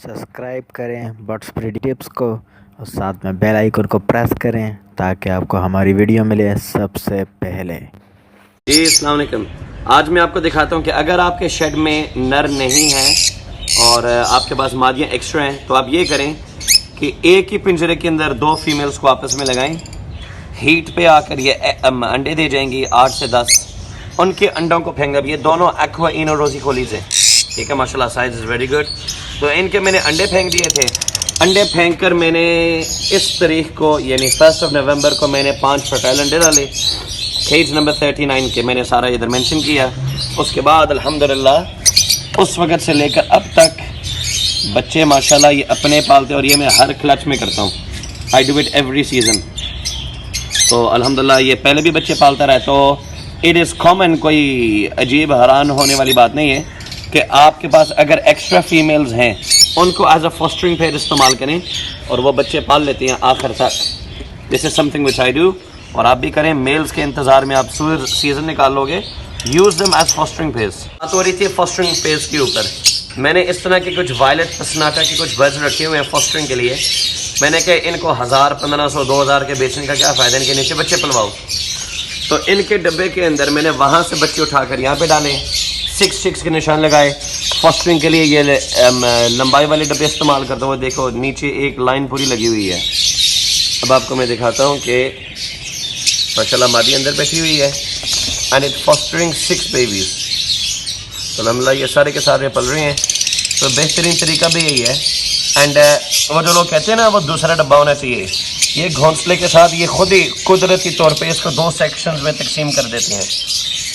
Subscribe करें birds breeding tips को और साथ में बेल आइकन को प्रेस करें ताकि आपको हमारी वीडियो मिले सबसे पहले। जी अस्सलाम वालेकुम। आज मैं आपको दिखाता हूँ कि अगर आपके शेड में नर नहीं है और आपके पास मादियाँ एक्स्ट्रा हैं तो आप ये करें कि एक ही पिंजरे के अंदर दो फीमेल्स को आपस में लगाएं। हीट पे आकर ये अंडे दे जाएंगी 8 से 10। उनके अंडों को फेंक अब ये दोनों एक्वा इनो रोजी खोलीज हैं, ठीक है, माशाल्लाह साइज इज़ वेरी गुड। तो इनके मैंने अंडे फेंक दिए थे। अंडे फेंक कर मैंने इस तारीख को यानी 1 नवंबर को मैंने 5 फर्टाइल अंडे डाले। केज नंबर 39 के मैंने सारा इधर मेंशन किया। उसके बाद अल्हम्दुलिल्लाह उस वक़्त से लेकर अब तक बच्चे माशाल्लाह ये अपने पालते और ये मैं हर क्लच में करता हूँ। I do it every season. तो अल्हम्दुलिल्लाह ये पहले भी बच्चे पालता रहा। तो इट इज़ कॉमन, कोई अजीब हैरान होने वाली बात नहीं है कि आपके पास अगर एक्स्ट्रा फीमेल्स हैं उनको एज अ फॉस्टरिंग पेयर इस्तेमाल करें और वो बच्चे पाल लेती हैं आखिर तक। This is something which I do और आप भी करें। मेल्स के इंतज़ार में आप सीज़न निकाल लोगे। Use them as fostering pairs. बात हो रही थी फॉस्टरिंग पेयर्स के ऊपर। मैंने इस तरह के कुछ वायलेट पसनाटा के कुछ बर्ड्स रखे हुए हैं फॉस्टरिंग के लिए। मैंने कहा इनको 1000, 1500, 2000 के बेचने का क्या फ़ायदा, इनके नीचे बच्चे पलवाओ। तो इनके डब्बे के अंदर मैंने वहाँ से बच्चे उठाकर यहाँ पे डाले, 6 के निशान लगाए। फॉस्टरिंग के लिए ये लंबाई वाले डब्बे इस्तेमाल करता हूँ। देखो नीचे एक लाइन पूरी लगी हुई है। अब आपको मैं दिखाता हूँ कि माशाल्लाह मादी अंदर बैठी हुई है एंड इट फॉस्टरिंग 6 बेबीज। तो अल्हम्दुलिल्लाह ये सारे के सारे पल रहे हैं। तो बेहतरीन तरीका भी यही है। एंड वो जो लोग कहते हैं ना वो दूसरा डब्बा होना चाहिए, ये घोंसले के साथ ये खुद ही कुदरती तौर पे इसको 2 सेक्शंस में तकसीम कर देते हैं।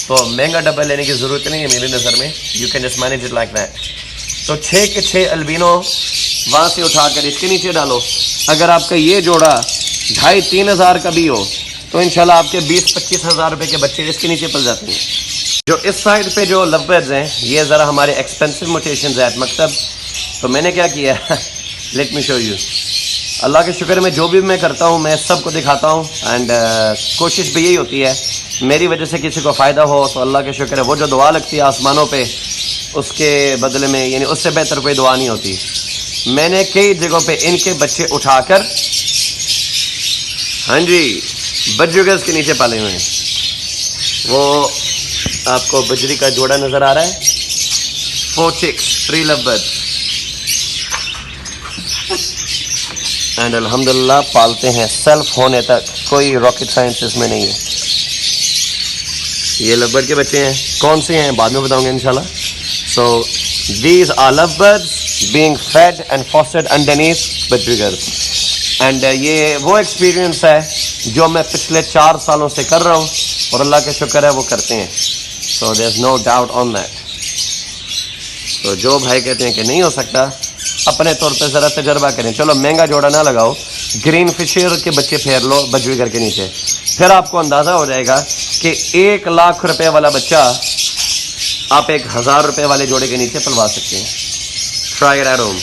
तो महंगा डब्बा लेने की ज़रूरत नहीं है मेरी नज़र में। You can just manage it like that. तो 6 के 6 अल्बिनो वहाँ से उठाकर इसके नीचे डालो। अगर आपका ये जोड़ा 2,500-3 हज़ार का भी हो तो इंशाल्लाह आपके 20-25 हज़ार रुपये के बच्चे इसके नीचे पल जाते हैं। जो इस साइड पे जो लव बर्ड्स हैं ये ज़रा हमारे एक्सपेंसिव म्यूटेशंस हैं मकसद। तो मैंने क्या किया लेट मी शो यू। अल्लाह के शुक्र में जो भी मैं करता हूँ मैं सबको दिखाता हूँ एंड कोशिश भी यही होती है मेरी वजह से किसी को फ़ायदा हो। तो अल्लाह के शुक्र है वो जो दुआ लगती है आसमानों पे उसके बदले में यानी उससे बेहतर कोई दुआ नहीं होती। मैंने कई जगहों पे इनके बच्चे उठाकर हाँ जी बजुगर्स के नीचे पाले हुए हैं। वो आपको बजरी का जोड़ा नज़र आ रहा है, 4 chicks, 3 lovebirds। एंड अल्हम्दुलिल्लाह पालते हैं सेल्फ होने तक, कोई रॉकेट साइंस इसमें नहीं है। ये लवबर्ड के बच्चे हैं, कौन से हैं बाद में बताऊंगा इंशाल्लाह। So these are lovebirds being fed and fostered underneath budgerigars. And ये वो एक्सपीरियंस है जो मैं पिछले 4 सालों से कर रहा हूँ और अल्लाह का शुक्र है वो करते हैं। So there is no doubt on that. तो जो भाई कहते हैं कि नहीं हो सकता अपने तौर पे ज़रा तजर्बा करें। चलो महंगा जोड़ा ना लगाओ, ग्रीन फिशर के बच्चे फेर लो बजुगर के नीचे, फिर आपको अंदाज़ा हो जाएगा कि 1 लाख रुपए वाला बच्चा आप 1,000 रुपए वाले जोड़े के नीचे पलवा सकते हैं। Try it at home.